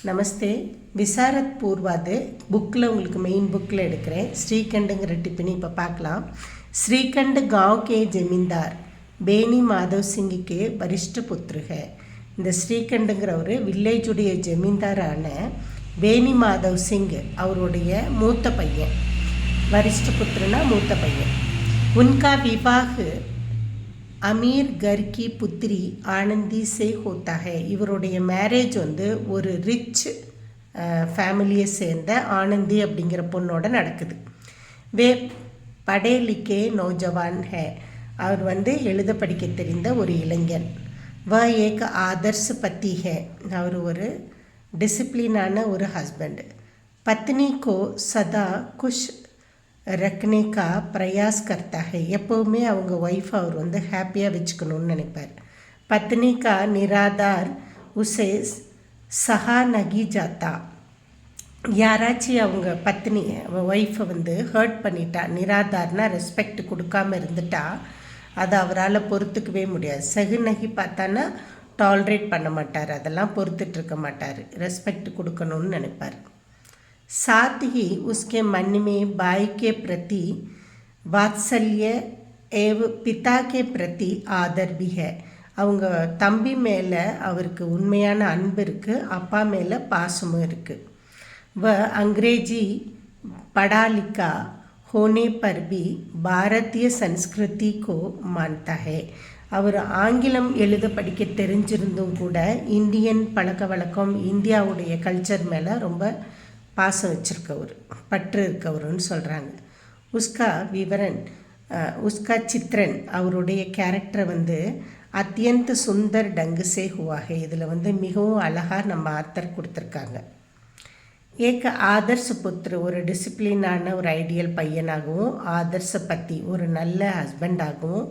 நமஸ்தே. விசாரத் பூர்வாது புக்கில் உங்களுக்கு மெயின் புக்கில் எடுக்கிறேன். ஸ்ரீகண்டுங்கிற டிப்பினி இப்போ பார்க்கலாம். ஸ்ரீகண்ட் गांव के जमींदार பேனி மாதவ் சிங்குக்கு வரிஷ்ட புத்திருக. இந்த ஸ்ரீகண்டுங்கிற ஒரு வில்லேஜுடைய ஜமீன்தாரான பேனி மாதவ் சிங் அவருடைய மூத்த பையன். வரிஷ்ட புத்திரனா மூத்த பையன். உன்கா விவாஹ் அமீர் கர் கி புத்திரி ஆனந்தி சே ஹோத்தா ஹை. இவருடைய மேரேஜ் வந்து ஒரு ரிச் ஃபேமிலியை சேர்ந்த ஆனந்தி அப்படிங்கிற பொண்ணோட நடக்குது. வே படே லிக்கே நோஜவான் ஹே. அவர் வந்து எழுத படிக்க தெரிந்த ஒரு இளைஞன். வ ஏக் ஆதர்ஸ் பத்தி ஹே. அவர் ஒரு டிசிப்ளினான ஒரு ஹஸ்பண்ட். பத்னி கோ சதா குஷ் ரக்னே கா பிரயாஸ் கர்த்தா ஹை. எப்போவுமே அவங்க ஒய்ஃப் அவர் வந்து ஹாப்பியாக வச்சுக்கணும்னு நினைப்பார். பத்னி கா நிராதார் உசே சஹா நகி ஜாத்தா. யாராச்சும் அவங்க பத்னி ஒய்ஃபை வந்து ஹர்ட் பண்ணிட்டா, நிராதார்னா ரெஸ்பெக்ட் கொடுக்காமல் இருந்துட்டா அதை அவரால் பொறுத்துக்கவே முடியாது. சகு நகி பார்த்தானா டாலரேட் பண்ண மாட்டார், அதெல்லாம் பொறுத்துட்ருக்க மாட்டார், ரெஸ்பெக்ட் கொடுக்கணும்னு நினைப்பார். साथ ही उसके मन में भाई के प्रति वात्सल्य एवं पिता के प्रति आदर भी है. அவங்க தம்பி மேலே அவருக்கு உண்மையான அன்பு இருக்குது, அப்பா மேலே பாசமும் இருக்குது. வ अंग्रेजी पढ़ा लिखा होने पर भी भारतीय संस्कृति को मानता है. அவர் ஆங்கிலம் எழுத படிக்க தெரிஞ்சிருந்தும் கூட இந்தியன் பழக்க வழக்கம், இந்தியாவுடைய கல்ச்சர் மேலே ரொம்ப பாசம் வச்சுருக்கவர், பற்று இருக்கவருன்னு சொல்கிறாங்க. உஸ்கா விவரன் உஸ்கா சித்ரன் அவருடைய கேரக்டரை வந்து அத்தியந்த சுந்தர் டங்கு சே ஹுவாகே. இதில் வந்து மிகவும் அழகாக நம்ம ஆத்தர் கொடுத்துருக்காங்க. ஏக ஆதர்ச புத்திர ஒரு டிசிப்ளினான ஒரு ஐடியல் பையனாகவும், ஆதர்ச பத்தி ஒரு நல்ல ஹஸ்பண்டாகவும்,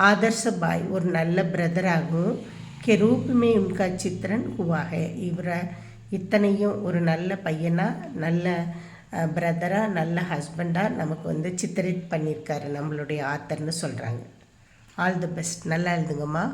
ஆதர்ச பாய் ஒரு நல்ல பிரதராகவும், கே ரூபமே உன்கா சித்ரன் ஹுவாகே. இவரை இத்தனையும் ஒரு நல்ல பையனாக, நல்ல பிரதராக, நல்ல ஹஸ்பண்டாக நமக்கு வந்து சித்தரித் பண்ணியிருக்காரு நம்மளுடைய ஆத்தர்னு சொல்கிறாங்க. All the best. நல்லா எழுதுங்கம்மா.